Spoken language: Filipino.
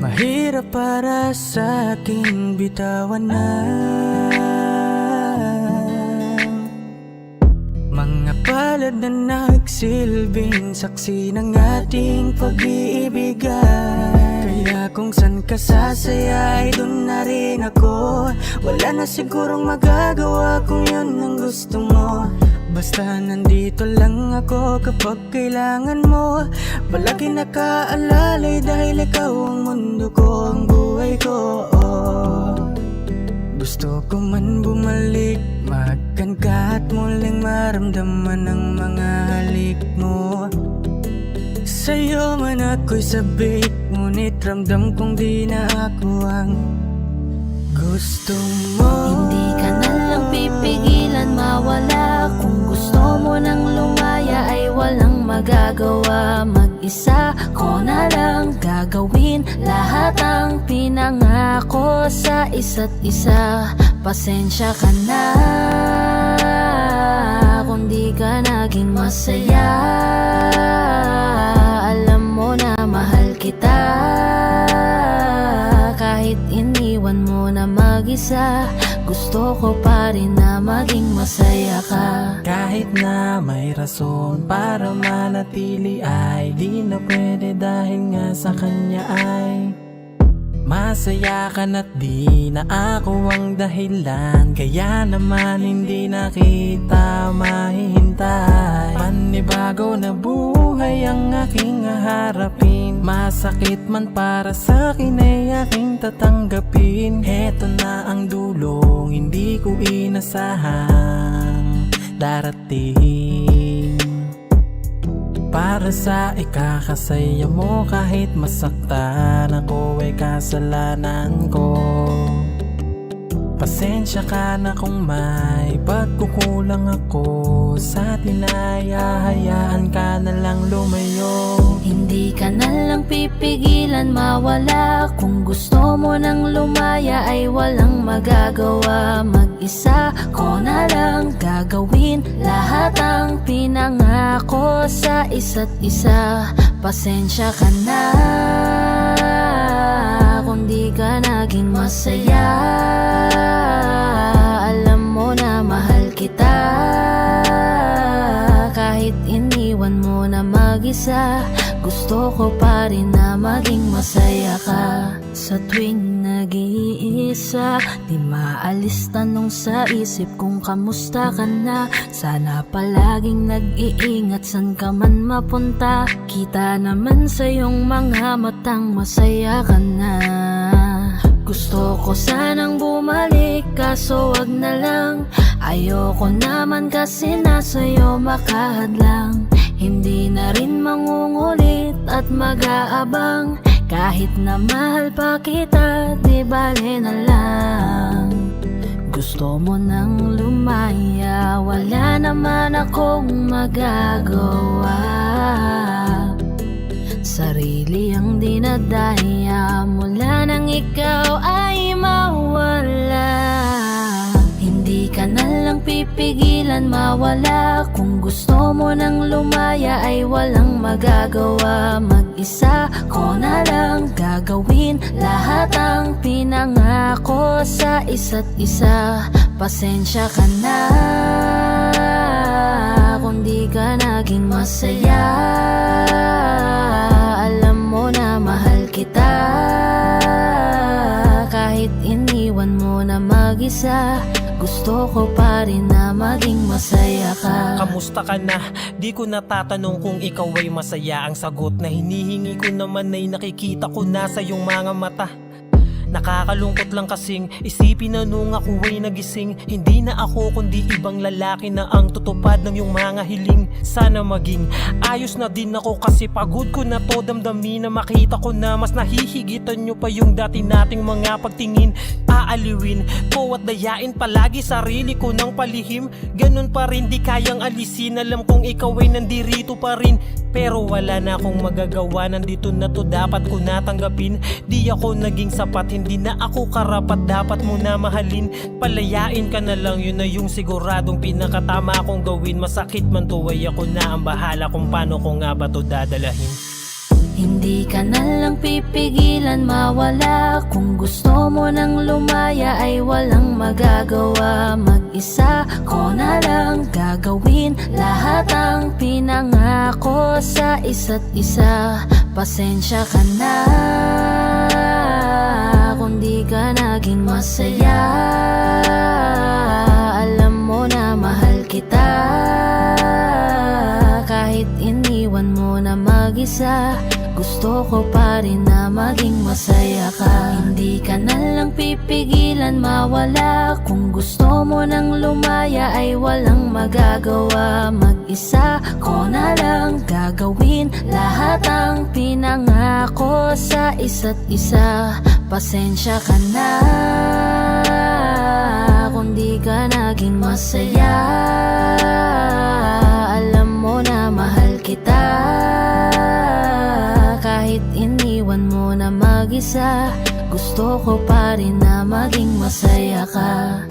Mahirap para sa aking bitawan na mga palad na nagsilbing saksi ng ating pag-iibigan. Kaya kung san ka sasaya ay dun na rin ako. Wala na sigurong magagawa kung yun ang gusto mo. Basta nandito lang ako kapag kailangan mo. Palagi nakaalalay dahil ikaw ang mundo ko, ang buhay ko. Gusto ko man bumalik, makan ka at muling maramdaman ang mga halik mo. Sa'yo man ako'y sabik, ngunit ramdam kong di na ako ang gusto mo. Hindi ka na lang pipigilan mawala. Kung gusto mo nang lumaya ay walang magagawa. Mag-isa ko na lang gagawin lahat ang pinangako sa isa't isa. Pasensya ka na kung di ka naging masaya. Alam mo na mahal kita, kahit iniwan mo na mag-isa. Gusto ko pa rin na maging masaya ka. Kahit na may rason para manatili ay di na pwede dahil nga sa kanya ay masaya ka na't di na ako ang dahilan. Kaya naman hindi na kita mahihintay. Panibago na buhay ang aking haharapin. Masakit man para sa'kin ay aking tatanggapin. Heto na ang dulong hindi ko inasahang darating. Para sa ikakasaya mo kahit masaktan ako ay kasalanan ko. Pasensya ka na kung may pagkukulang ako sa atin ay hahayaan ka na lang lumayo. Hindi ka na lang pipigilan mawala. Kung gusto mo nang lumaya ay walang magagawa. Mag-isa ko na lang gagawin lahat ang pinangako sa isa't isa. Pasensya ka na kung di ka naging masaya. Alam mo na mahal kita, kahit iniwan mo na mag-isa. Gusto ko pa rin na maging masaya ka. Sa tuwing nag-iisa, di maalis tanong sa isip kung kamusta ka na. Sana palaging nag-iingat san ka man mapunta. Kita naman sa iyong mga matang masaya ka na. Gusto ko sanang bumalik kaso wag na lang. Ayoko naman kasi nasa'yo makahadlang. Hindi na rin mangungulit at mag-aabang. Kahit na mahal pa kita, di bale na lang. Gusto mo nang lumaya, wala naman akong magagawa. Sarili ang dinadaya mula nang ikaw ay mawala. Hindi ka na lang pipigilan mawala. Kung gusto mo nang lumaya ay walang magagawa. Mag-isa ko na lang gagawin lahat ang pinangako sa isa't isa. Pasensya ka na kung di ka naging masaya. Alam mo na mahal kita, kahit iniwan mo na mag-isa. Gusto ko pa rin na maging masaya ka. Kamusta ka na? Di ko natatanong kung ikaw ay masaya. Ang sagot na hinihingi ko naman ay nakikita ko na sa iyong mga mata. Nakakalungkot lang kasing isipin na nung ako ay nagising, hindi na ako kundi ibang lalaki na ang tutupad ng iyong mga hiling. Sana maging ayos na din ako, kasi pagod ko na to damdamin, na makita ko na mas nahihigitan nyo pa yung dati nating mga pagtingin. Aaliwin ko at dayain palagi sarili ko ng palihim. Ganun pa rin, di kayang alisin. Alam kong ikaw ay nandirito pa rin, pero wala na akong magagawa. Nandito na to, dapat ko natanggapin. Di ako naging sapat, hindi na ako karapat, dapat mo na mahalin. Palayain ka na lang, yun na yung siguradong pinakatama akong gawin. Masakit man to, ay ako na ang bahala kung paano ko nga ba to dadalahin. Hindi ka na lang pipigilan mawala. Kung gusto mo nang lumaya ay walang magagawa. Mag-isa ko na lang gagawin lahat ang pinangako sa isa't isa. Pasensya ka na kung di ka naging masaya. Alam mo na mahal kita, kahit iniwan mo na mag-isa. Gusto ko pa rin na maging masaya ka. Hindi ka na lang pipigilan mawala. Kung gusto mo nang lumaya ay walang magagawa. Mag-isa ko na lang gagawin lahat ang pinangako sa isa't isa. Pasensya ka na kung di ka naging masaya. Alam mo na mahal kita, kahit iniwan mo na mag-isa. Gusto ko pa rin na maging masaya ka.